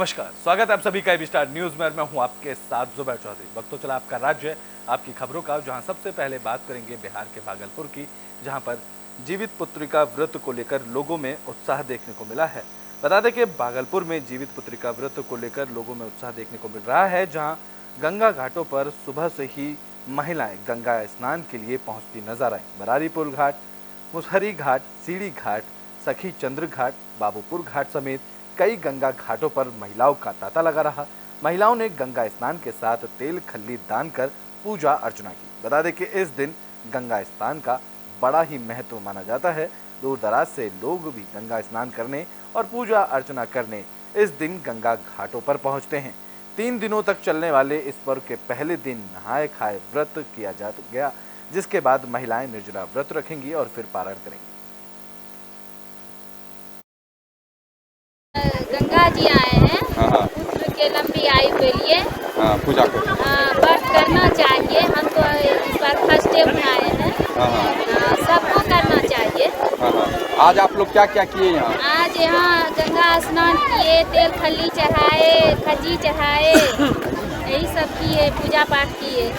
नमस्कार, स्वागत है आप सभी का एबी स्टार न्यूज में। मैं हूं आपके साथ जुबैर चौधरी। वक्त चला आपका राज्य आपकी खबरों का, जहां सबसे पहले बात करेंगे बिहार के भागलपुर की, जहां पर जीवित पुत्रिका व्रत को लेकर लोगों में उत्साह देखने को मिला है। बता दें कि भागलपुर में जीवित पुत्रिका व्रत को लेकर लोगों में उत्साह देखने को मिल रहा है, जहाँ गंगा घाटों पर सुबह से ही महिलाएं गंगा स्नान के लिए पहुंचती नजर आई। बरारीपुर घाट, मुसहरी घाट, सीढ़ी घाट, सखी चंद्र घाट, बाबूपुर घाट समेत कई गंगा घाटों पर महिलाओं का तांता लगा रहा। महिलाओं ने गंगा स्नान के साथ तेल खल्ली दान कर पूजा अर्चना की। बता दें कि इस दिन गंगा स्नान का बड़ा ही महत्व माना जाता है। दूर दराज से लोग भी गंगा स्नान करने और पूजा अर्चना करने इस दिन गंगा घाटों पर पहुंचते हैं। 3 दिनों तक चलने वाले इस पर्व के पहले दिन नहाए खाए व्रत किया जा गया, जिसके बाद महिलाएं निर्जला व्रत रखेंगी और फिर पारण करेंगी। गंगा जी आए हैं पुत्र के लंबी आयु के लिए पूजा व्रत करना चाहिए। हम तो इस बार फर्स्ट टाइम में आए हैं। सबको करना चाहिए। आज आप लोग क्या क्या किए यहाँ? आज यहाँ गंगा स्नान किए, तेल खल्ली चढ़ाए, खजी चढ़ाए, यही सब किए, पूजा पाठ किए।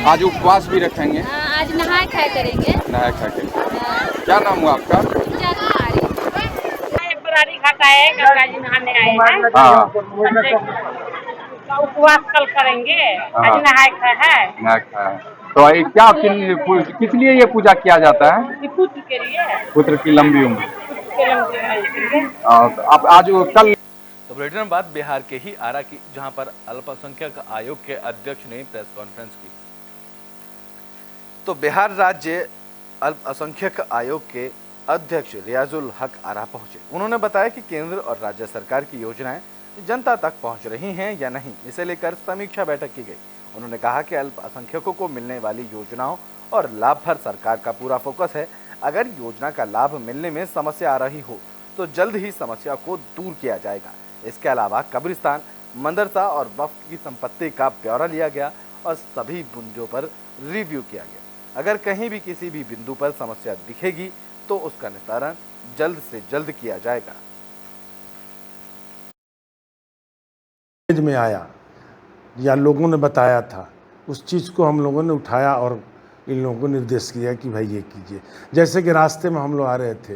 आज उपवास भी रखेंगे? आज नहाए खाए करेंगे। नहाए खाए करेंगे। क्या नाम हुआ आपका? पूजा कुमारी। बरारी घाट आए, गंगा जी नहाने आए हैं। उपवास कल करेंगे। आज नहाए खाए है। नहाए खाए। तो ये क्या किस लिए ये पूजा किया जाता है? पुत्र के लिए, पुत्र की लंबी उम्र। अब आज कल तो बुलेटिन में बात बिहार के ही आरा की, जहां पर अल्पसंख्यक आयोग के अध्यक्ष ने प्रेस कॉन्फ्रेंस की। तो बिहार राज्य अल्पसंख्यक आयोग के अध्यक्ष रियाजुल हक आरा पहुंचे। उन्होंने बताया कि केंद्र और राज्य सरकार की योजनाएं जनता तक पहुंच रही हैं या नहीं, इसे लेकर समीक्षा बैठक की गई। उन्होंने कहा कि अल्पसंख्यकों को मिलने वाली योजनाओं और लाभ पर सरकार का पूरा फोकस है। अगर योजना का लाभ मिलने में समस्या आ रही हो तो जल्द ही समस्या को दूर किया जाएगा। इसके अलावा कब्रिस्तान, मदरसा और वक्फ की संपत्ति का ब्यौरा लिया गया और सभी बिंदुओं पर रिव्यू किया गया। अगर कहीं भी किसी भी बिंदु पर समस्या दिखेगी तो उसका निस्तारण जल्द से जल्द किया जाएगा। में आया या लोगों ने बताया था, उस चीज़ को हम लोगों ने उठाया और इन लोगों को निर्देश किया कि भाई ये कीजिए। जैसे कि रास्ते में हम लोग आ रहे थे,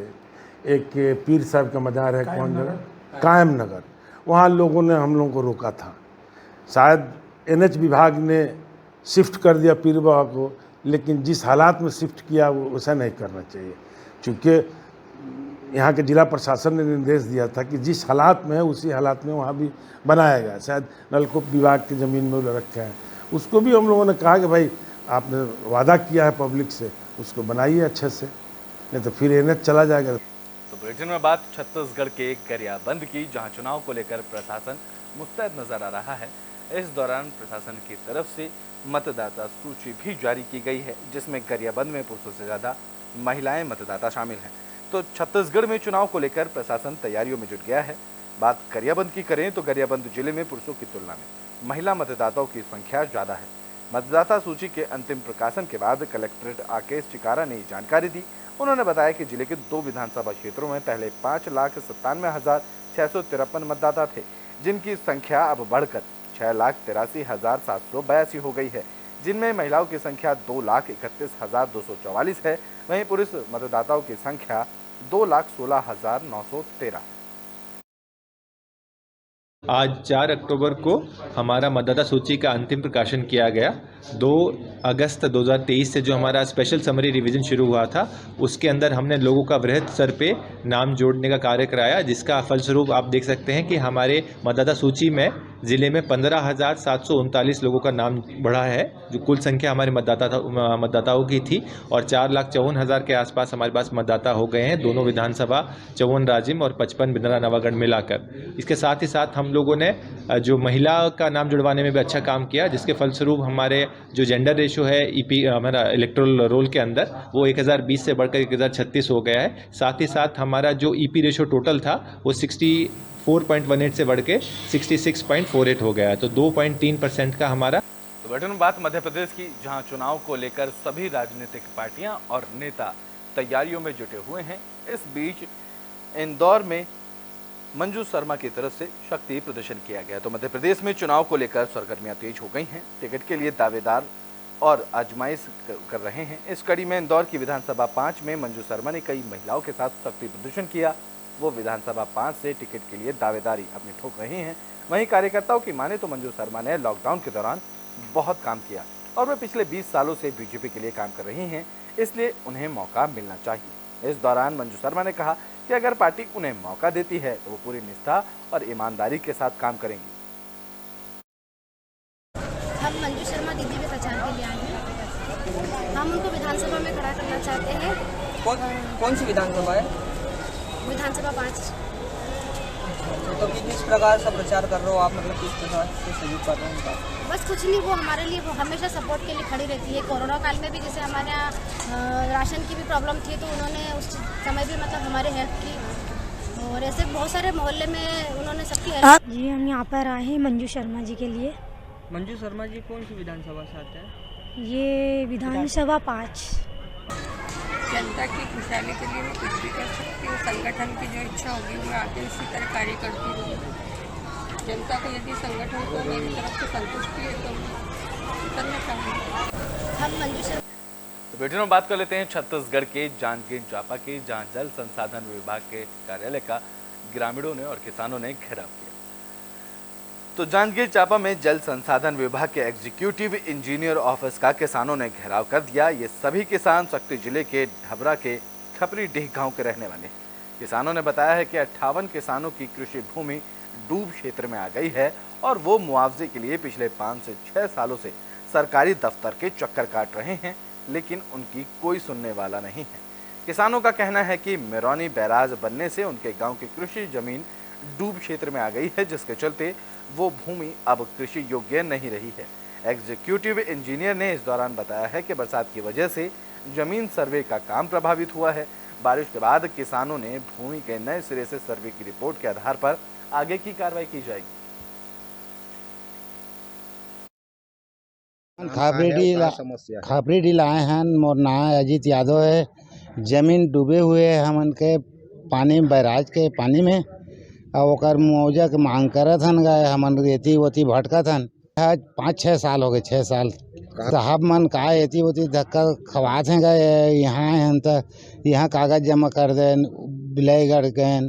एक पीर साहब का मज़ार है, कौन जगह, कायम नगर, वहाँ लोगों ने हम लोगों को रोका था। शायद NH विभाग ने शिफ्ट कर दिया पीर बाबा को, लेकिन जिस हालात में शिफ्ट किया वो वैसा नहीं करना चाहिए, क्योंकि यहाँ के जिला प्रशासन ने निर्देश दिया था कि जिस हालात में है उसी हालात में वहाँ भी बनाया गया। शायद नलकूप विभाग की ज़मीन में रखे हैं, उसको भी हम लोगों ने कहा कि भाई आपने वादा किया है पब्लिक से, उसको बनाइए अच्छे से, नहीं तो फिर NH चला जाएगा। तो बुलेटिन में बात छत्तीसगढ़ के गरियाबंद की, जहां चुनाव को लेकर प्रशासन मुस्तैद नजर आ रहा है। इस दौरान प्रशासन की तरफ से मतदाता सूची भी जारी की गई है, जिसमें गरियाबंद में पुरुषों से ज्यादा महिलाएं मतदाता शामिल हैं। तो छत्तीसगढ़ में चुनाव को लेकर प्रशासन तैयारियों में जुट गया है। बात गरियाबंद की करें तो गरियाबंद जिले में पुरुषों की तुलना में महिला मतदाताओं की संख्या ज्यादा है। मतदाता सूची के अंतिम प्रकाशन के बाद कलेक्ट्रेट आकेश चिकारा ने जानकारी दी। उन्होंने बताया कि जिले के 2 विधानसभा क्षेत्रों में पहले 5,97,653 मतदाता थे, जिनकी संख्या अब बढ़कर 6,83,782 हो गई है, जिनमें महिलाओं की संख्या 2,31,244 है। वहीं पुरुष मतदाताओं की संख्या 2,16,913। आज 4 अक्टूबर को हमारा मतदाता सूची का अंतिम प्रकाशन किया गया। 2 अगस्त 2023 से जो हमारा स्पेशल समरी रिवीजन शुरू हुआ था, उसके अंदर हमने लोगों का वृहद स्तर पे नाम जोड़ने का कार्य कराया, जिसका फलस्वरूप आप देख सकते हैं कि हमारे मतदाता सूची में ज़िले में 15,739 लोगों का नाम बढ़ा है, जो कुल संख्या हमारे मतदाताओं की थी, और 4,54,000 के आसपास हमारे पास मतदाता हो गए हैं, दोनों विधानसभा, 54 राजिम और 55 बिंद्रा नवागढ़ मिलाकर। इसके साथ ही साथ हम लोगों ने जो महिला का नाम जुड़वाने में भी अच्छा काम किया, जिसके फलस्वरूप हमारे जो जेंडर रेशो है हमारा इलेक्टोरल रोल के अंदर, वो 1020 से बढ़कर 1036 हो गया है। साथ ही साथ हमारा जो EP रेशो टोटल था वो 64.18 से बढ़ के 66.48 हो गया है, तो 2.3% का हमारा। तो बुलेटिन बात मध्य प्रदेश की, जहां चुनाव को लेकर सभी राजनीतिक पार्टियां और नेता तैयारियों में जुटे हुए हैं। इस बीच इंदौर में मंजू शर्मा की तरफ से शक्ति प्रदर्शन किया गया। तो मध्य प्रदेश में चुनाव को लेकर सरगर्मियां तेज हो गई हैं। टिकट के लिए दावेदार और आजमाइश कर रहे हैं। इस कड़ी में इंदौर की विधानसभा 5 में मंजू शर्मा ने कई महिलाओं के साथ शक्ति प्रदर्शन किया। वो विधानसभा 5 से टिकट के लिए दावेदारी अपनी ठोक रही हैं। वहीं कार्यकर्ताओं की माने तो मंजू शर्मा ने लॉकडाउन के दौरान बहुत काम किया और वे पिछले 20 सालों से बीजेपी के लिए काम कर रही हैं, इसलिए उन्हें मौका मिलना चाहिए। इस दौरान मंजू शर्मा ने कहा कि अगर पार्टी उन्हें मौका देती है तो वो पूरी निष्ठा और ईमानदारी के साथ काम करेंगी। हम मंजू शर्मा दीदी के प्रचार के लिए आए हैं। हम उनको विधानसभा में खड़ा करना चाहते हैं। कौन सी विधानसभा है? विधानसभा 5। तो किस प्रकार से प्रचार कर रहे हो आप, मतलब किस प्रकार से सहयोग कर रहे हो उनका? बस कुछ नहीं, वो हमारे लिए वो हमेशा सपोर्ट के लिए खड़ी रहती है। कोरोना काल में भी जैसे हमारे यहाँ राशन की भी प्रॉब्लम थी तो उन्होंने उस समय भी मतलब हमारी हेल्प की, और ऐसे बहुत सारे मोहल्ले में उन्होंने सबकी हेल्प। जी हम यहाँ पर आए हैं मंजू शर्मा जी के लिए। मंजू शर्मा जी कौन सी विधानसभा से आते हैं? ये विधानसभा 5। जनता की खुशहाली के लिए मैं कुछ भी कर सकती हूँ। संगठन की जो इच्छा होगी मैं आगे इसी तरह कार्य करती रहूँगी। जनता को यदि संगठन को मेरी तरफ से संतुष्टि है तो करना चाहूँगी। हम मंजू शर्मा। तो बेटियों में बात कर लेते हैं छत्तीसगढ़ के जांजगीर चांपा की, जहां जल संसाधन विभाग के कार्यालय का ग्रामीणों ने और किसानों ने घेराव किया। तो जांजगीर चांपा में जल संसाधन विभाग के एग्जीक्यूटिव इंजीनियर ऑफिस का किसानों ने घेराव कर दिया। ये सभी किसान शक्ति जिले के ढबरा के खपरी डीह गांव के रहने वाले हैं। किसानों ने बताया है कि 58 किसानों की कृषि भूमि डूब क्षेत्र में आ गई है और वो मुआवजे के लिए पिछले 5 से 6 सालों से सरकारी दफ्तर के चक्कर काट रहे हैं, लेकिन उनकी कोई सुनने वाला नहीं है। किसानों का कहना है कि मेरौनी बैराज बनने से उनके गांव की कृषि जमीन डूब क्षेत्र में आ गई है, जिसके चलते वो भूमि अब कृषि योग्य नहीं रही है। एग्जीक्यूटिव इंजीनियर ने इस दौरान बताया है कि बरसात की वजह से जमीन सर्वे का काम प्रभावित हुआ है। बारिश के बाद किसानों ने भूमि के नए सिरे से सर्वे की रिपोर्ट के आधार पर आगे की कार्रवाई की जाएगी। खापरेडी लाए हैं। मोर नाम अजीत यादव है। जमीन डूबे हुए है हमन के पानी, बैराज के पानी में, और ओकर मुआवजा के मांग करत हन। गए हमन एती ओती भटकत हन। 5-6 साल हो गए। 6 साल साहब मन का एती ओती धक्का खवात हैं। गए यहाँ हैं तो यहाँ कागज जमा कर दें, बिलाईगढ़ गए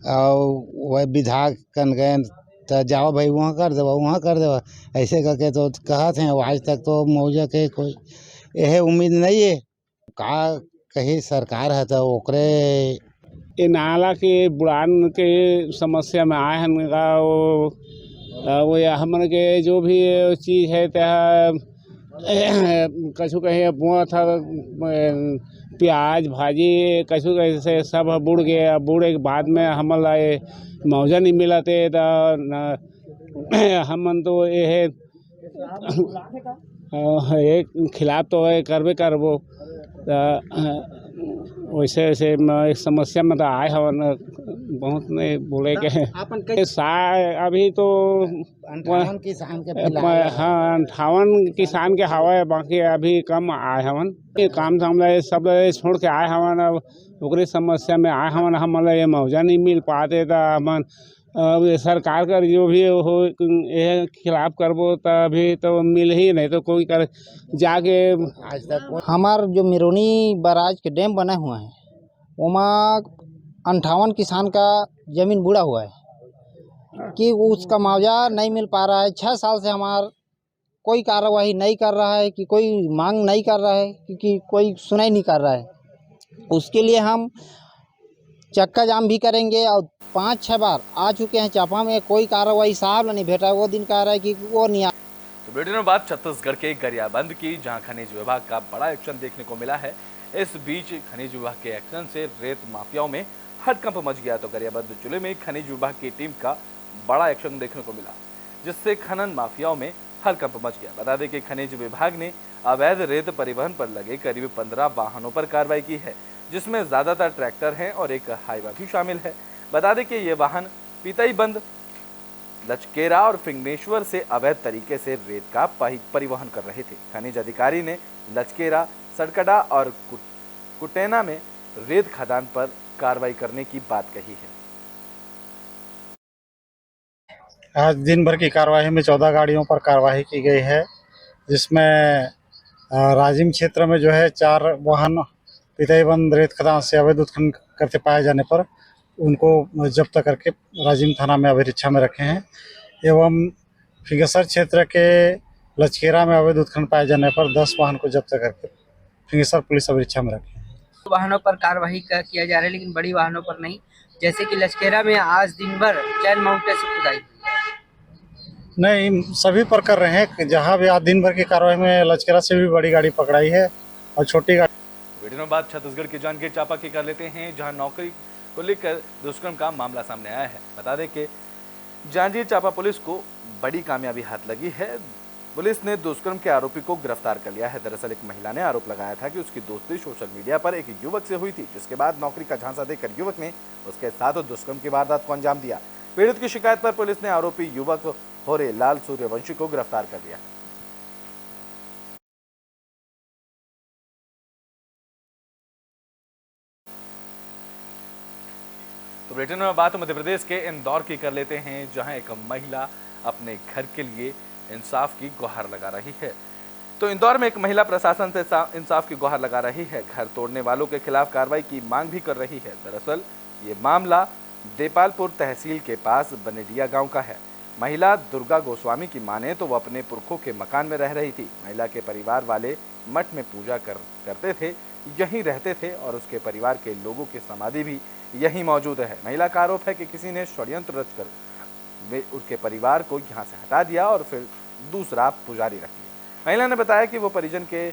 और वह विधायक कन गए तो जाओ भाई वहाँ कर देवा, वहाँ कर देवा, ऐसे करके तो कहते हैं। आज तक तो मुआवजा के कोई यह उम्मीद नहीं है। का कहीं सरकार है तो ओकरे ये नाला के बुढ़ान के समस्या में आए हैं। वो हमन के जो भी चीज़ है कछु कहीं बुआ था, प्याज भाजी कछु कैसे सब बुड़ गए। बुड़े के बाद में हमन ला मुआवजा नहीं मिला थे तो हमन तो ये खिलाफ तो है करबे करबो। वैसे वैसे एक समस्या में तो आए हवन, बहुत नहीं बोले के अभी तो 58 किसान के हाँ 58 किसान के हवा है, बाकी अभी कम आए हवन। ये काम धाम सब छोड़ के आए हवन। अब ओकरे समस्या में आए हवन। हमन ये मुआवजा नहीं मिल पाते तो हमन सरकार का जो भी हो ये खिलाफ करबो तो अभी तो मिल ही नहीं तो कोई कर जाके। आज तक हमार जो मेरौनी बैराज के डैम बना हुआ है वहाँ 58 किसान का जमीन बूढ़ा हुआ है कि उसका मुआवजा नहीं मिल पा रहा है। 6 साल से हमार कोई कार्रवाई नहीं कर रहा है, कि कोई मांग नहीं कर रहा है, क्योंकि कोई सुनाई नहीं कर रहा है। उसके लिए हम चक्का जाम भी करेंगे और 5-6 बार आ चुके हैं चापा में, कोई कार्रवाई साहब नहीं भेटा। वो दिन कह रहा है कि वो नहीं आ। तो बेटियों ने बात छत्तीसगढ़ के गरियाबंद की, जहां खनिज विभाग का बड़ा एक्शन देखने को मिला है। इस बीच खनिज विभाग के एक्शन से रेत माफियाओं में हड़कंप मच गया। तो गरियाबंद जिले में खनिज विभाग की टीम का बड़ा एक्शन देखने को मिला, जिससे खनन माफियाओं में हड़कंप मच गया। बता दें कि खनिज विभाग ने अवैध रेत परिवहन पर लगे करीब 15 वाहनों पर कार्रवाई की है, जिसमें ज्यादातर ट्रैक्टर हैं और एक हाईवा भी शामिल है। बता दें कि ये वाहन पीतईबंद, लचकेरा और फिंगनेश्वर से अवैध तरीके से रेत का परिवहन कर रहे थे। खनिज अधिकारी ने लचकेरा, सड़कड़ा और कुटेना में रेत खदान पर कार्रवाई करने की बात कही है। आज दिन भर की कार्यवाही में 14 गाड़ियों पर कार्रवाई की गई है, जिसमें राजिम क्षेत्र में जो है 4 वाहन पितईबंद रेत खदान से अवैध उत्खनन करते पाए जाने पर उनको जब्त करके राजिम थाना में अभिरक्षा में रखे हैं, एवं फिंगसर क्षेत्र के लचकेरा में अवैध उत्खनन पाए जाने पर 10 वाहन को जब्त करके फिंगसर पुलिस अभिरक्षा में रखे हैं। वाहनों पर कार्रवाई किया जा रहा है, लेकिन बड़ी वाहनों पर नहीं। जैसे कि लचकेरा में आज दिन भर चैन माउंटेन से खुदाई नहीं, सभी पर कर रहे हैं। जहां भी आज दिन भर की कार्रवाई में लचकेरा से भी बड़ी गाड़ी पकड़ाई है और छोटी गाड़ी। वीडियो में बात छत्तीसगढ़ के जांजगीर चांपा की कर लेते हैं, जहां नौकरी को लेकर दुष्कर्म का मामला सामने आया है। बता दें कि जांजगीर चांपा पुलिस को बड़ी कामयाबी हाथ लगी है। पुलिस ने दुष्कर्म के आरोपी को गिरफ्तार कर लिया है। दरअसल एक महिला ने आरोप लगाया था कि उसकी दोस्ती सोशल मीडिया पर एक युवक से हुई थी, जिसके बाद नौकरी का झांसा देकर युवक ने उसके साथ दुष्कर्म की वारदात को अंजाम दिया। पीड़ित की शिकायत पर पुलिस ने आरोपी युवक होरे लाल सूर्यवंशी को गिरफ्तार कर लिया। तो बुलेटिन में बात मध्य प्रदेश के इंदौर की कर लेते हैं, जहां एक महिला अपने घर के लिए इंसाफ की गुहार लगा रही है। तो इंदौर में एक महिला प्रशासन से इंसाफ की गुहार लगा रही है, घर तोड़ने वालों के खिलाफ कार्रवाई की मांग भी कर रही है। दरअसल ये मामला देपालपुर तहसील के पास बनेडिया गांव का है। महिला दुर्गा गोस्वामी की माने तो वो अपने पुरखों के मकान में रह रही थी। महिला के परिवार वाले मठ में पूजा करते थे, यहीं रहते थे और उसके परिवार के लोगों की समाधि भी यहीं मौजूद है। महिला का आरोप है कि किसी ने षड्यंत्र रचकर उसके परिवार को यहाँ से हटा दिया और फिर दूसरा पुजारी रख दिया। महिला ने बताया कि वो परिजन के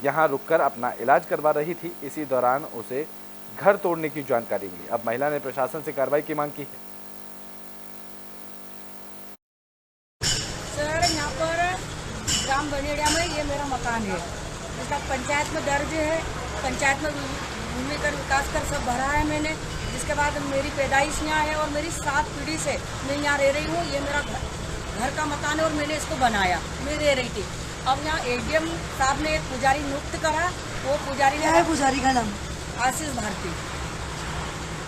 यहाँ रुककर अपना इलाज करवा रही थी। इसी दौरान उसे घर तोड़ने की जानकारी मिली। अब महिला ने प्रशासन से कार्रवाई की मांग की है। सर, यहाँ पर ग्राम बनेडिया में ये मेरा मकान है, इसका पंचायत में दर्ज है। पंचायत में भूमि कर विकास कर सब भरा है मैंने। जिसके बाद मेरी पैदाइश यहाँ है और मेरी 7 पीढ़ी से मैं यहाँ रह रही हूँ। ये मेरा घर का मकान है और मैंने इसको बनाया, मैं रह रही थी। अब यहाँ एडीएम साहब ने एक पुजारी नियुक्त करा। वो पुजारी है, पुजारी का नाम आशीष भारती।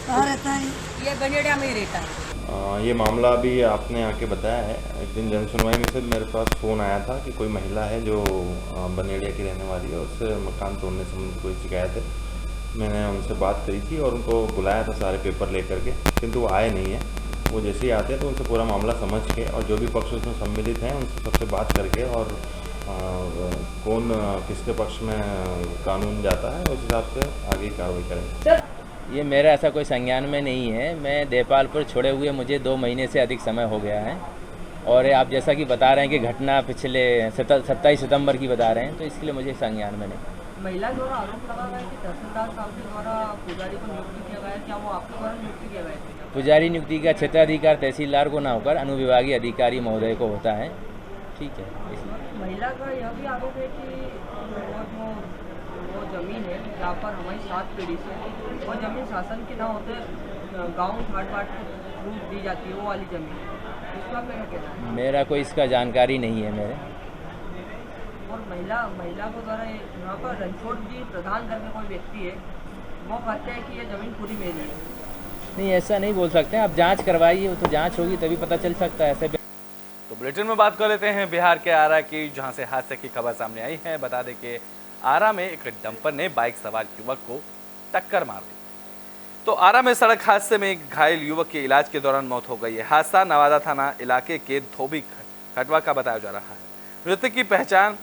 कहाँ रहता है? ये बनेडिया में ही रहता है। ये मामला अभी आपने आके बताया है। एक दिन जनसुनवाई में से मेरे पास फ़ोन आया था कि कोई महिला है जो बनेडिया की रहने वाली है, उससे मकान तोड़ने संबंधी कोई शिकायत है। मैंने उनसे बात करी थी और उनको बुलाया था सारे पेपर लेकर के, किंतु वो आए नहीं है। वो जैसे ही आते हैं तो उनसे पूरा मामला समझ के और जो भी पक्ष उसमें सम्मिलित हैं उनसे सबसे बात करके और कौन किसके पक्ष में कानून जाता है उस हिसाब से आगे कार्रवाई करेंगे। ये मेरा ऐसा कोई संज्ञान में नहीं है। मैं देपालपुर छोड़े हुए मुझे 2 महीने से अधिक समय हो गया है और आप जैसा कि बता रहे हैं कि घटना पिछले 27 सितंबर की बता रहे हैं, तो इसके लिए मुझे संज्ञान में नहीं। महिला द्वारा आरोप लगा रहा है कि तहसीलदार साहब के द्वारा पुजारी को नियुक्त किया गया है। क्या वो आपके द्वारा नियुक्त किया गया है? पुजारी नियुक्ति का क्षेत्राधिकार तहसीलदार को ना होकर अनुविभागीय अधिकारी महोदय को होता है। ठीक है। महिला का यह भी आरोप है कि वो जमीन है जहाँ पर हमारी 7 पीढ़ी से वो जमीन शासन की ना होते गाँव घाट रूप दी जाती है, वो वाली जमीन। इसका मेरा कहना है। मेरा कोई इसका जानकारी नहीं है मेरे। और महिला को द्वारा यहाँ पर रणछोड़ जी प्रधान करके कोई व्यक्ति है, वो कहते हैं कि ये जमीन पूरी मेरी है। नहीं, ऐसा नहीं बोल सकते। आप जांच करवाइए, तो जांच होगी तभी पता चल सकता है। ऐसे तो बुलेटिन में बात कर लेते हैं बिहार के आरा की, जहां से हादसे की खबर सामने आई है। बता दें कि आरा में एक डंपर ने बाइक सवार युवक को टक्कर मार दी। तो आरा में सड़क हादसे में एक घायल युवक की इलाज के दौरान मौत हो गई है। हादसा नवादा थाना इलाके के धोबी खटवा का बताया जा रहा है। मृतक की पहचान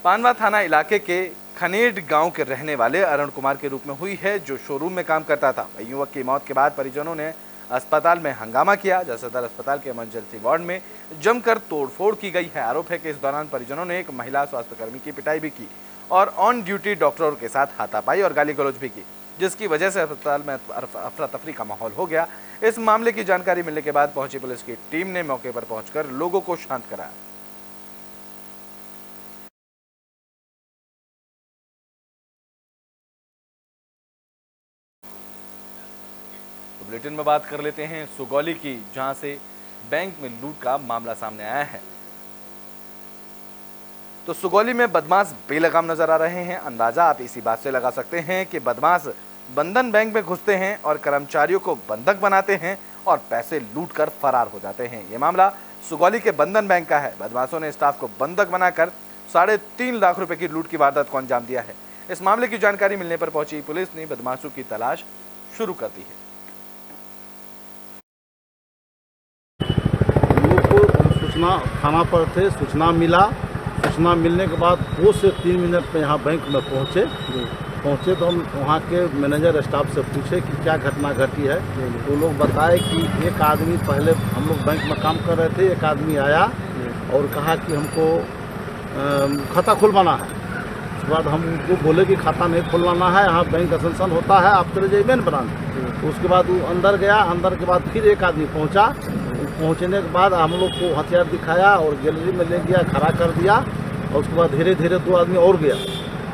पानवा थाना इलाके के खनेड गांव के रहने वाले अरुण कुमार के रूप में हुई है, जो शोरूम में काम करता था। युवक की मौत के बाद परिजनों ने अस्पताल में हंगामा किया। सदर अस्पताल के इमरजेंसी वार्ड में जमकर तोड़फोड़ की गई है। आरोप है कि इस दौरान परिजनों ने एक महिला स्वास्थ्यकर्मी की पिटाई भी की और ऑन ड्यूटी डॉक्टरों के साथ हाथापाई और गाली गलौज भी की, जिसकी वजह से अस्पताल में अफरा तफरी का माहौल हो गया। इस मामले की जानकारी मिलने के बाद पहुंची पुलिस की टीम ने मौके पर पहुंचकर लोगों को शांत कराया। बुलेटिन में बात कर लेते हैं सुगौली की, जहां से बैंक में लूट का मामला सामने आया है। तो सुगौली में बदमाश बेलगाम नजर आ रहे हैं। अंदाजा आप इसी बात से लगा सकते हैं कि बदमाश बंधन बैंक में घुसते हैं और कर्मचारियों को बंधक बनाते हैं और पैसे लूटकर फरार हो जाते हैं। ये मामला सुगौली के बंधन बैंक का है। बदमाशों ने स्टाफ को बंधक बनाकर 3.5 लाख रुपए की लूट की वारदात को अंजाम दिया है। इस मामले की जानकारी मिलने पर पहुंची पुलिस ने बदमाशों की तलाश शुरू कर दी है। सूचना थाना पर थे, सूचना मिलने के बाद 2 से 3 मिनट में यहाँ बैंक में पहुँचे तो हम वहाँ के मैनेजर स्टाफ से पूछे कि क्या घटना घटी है। तो लोग बताए कि एक आदमी, पहले हम लोग बैंक में काम कर रहे थे, एक आदमी आया और कहा कि हमको खाता खुलवाना है। उसके बाद हम उनको बोले कि खाता नहीं खुलवाना है, यहाँ बैंक असेंशन होता है, आप चले जाइए मेन ब्रांच। तो उसके बाद वो अंदर गया, अंदर के बाद फिर एक आदमी पहुँचने के बाद हम लोग को हथियार दिखाया और गैलरी में ले गया, खड़ा कर दिया। और उसके बाद धीरे धीरे 2 आदमी और गया,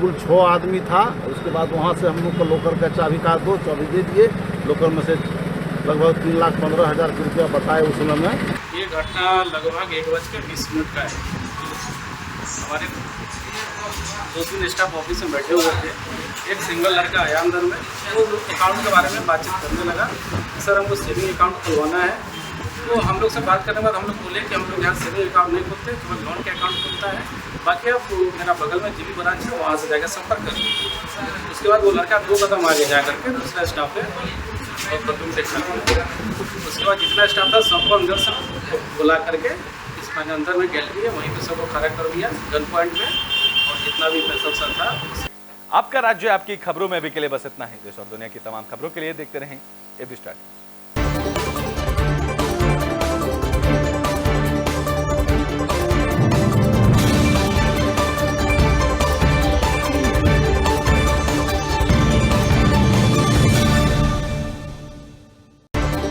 कुल 6 आदमी था। उसके बाद वहाँ से हम लोग को लोकर का चाबी का 2 चाबी दे दिए। लोकर में से लगभग 3,15,000 रुपया बताए उस समय में। ये घटना लगभग 1:20 का है। हमारे 2-3 स्टाफ ऑफिस में बैठे हुए थे। एक सिंगल लड़का आया अंदर में, वो अकाउंट के बारे में बातचीत करने लगा। सर हमको सेविंग अकाउंट खुलवाना है। तो हम लोग से बात करने के बाद हम लोग बोले कि हम लोग यहाँ सेविंग अकाउंट नहीं खोलते, केवल लोन के अकाउंट खुलता है। बाकी आप मेरा बगल में जीबी ब्रांच है, वहाँ से जाकर संपर्क करें। उसके बाद वो लड़का 2 कदम आगे जा करके दूसरा स्टाफ है और बदूम देखा। उसके बाद जितना स्टाफ था सबको अंदर से बुला करके इस अंदर में गैलरी है, वहीं पे सबको खड़ा कर दिया गन पॉइंट में, और जितना भी पैसा था। आपका राज्य आपकी खबरों में अभी के लिए बस इतना ही। देश और दुनिया की तमाम खबरों के लिए देखते रहें एबी स्टार।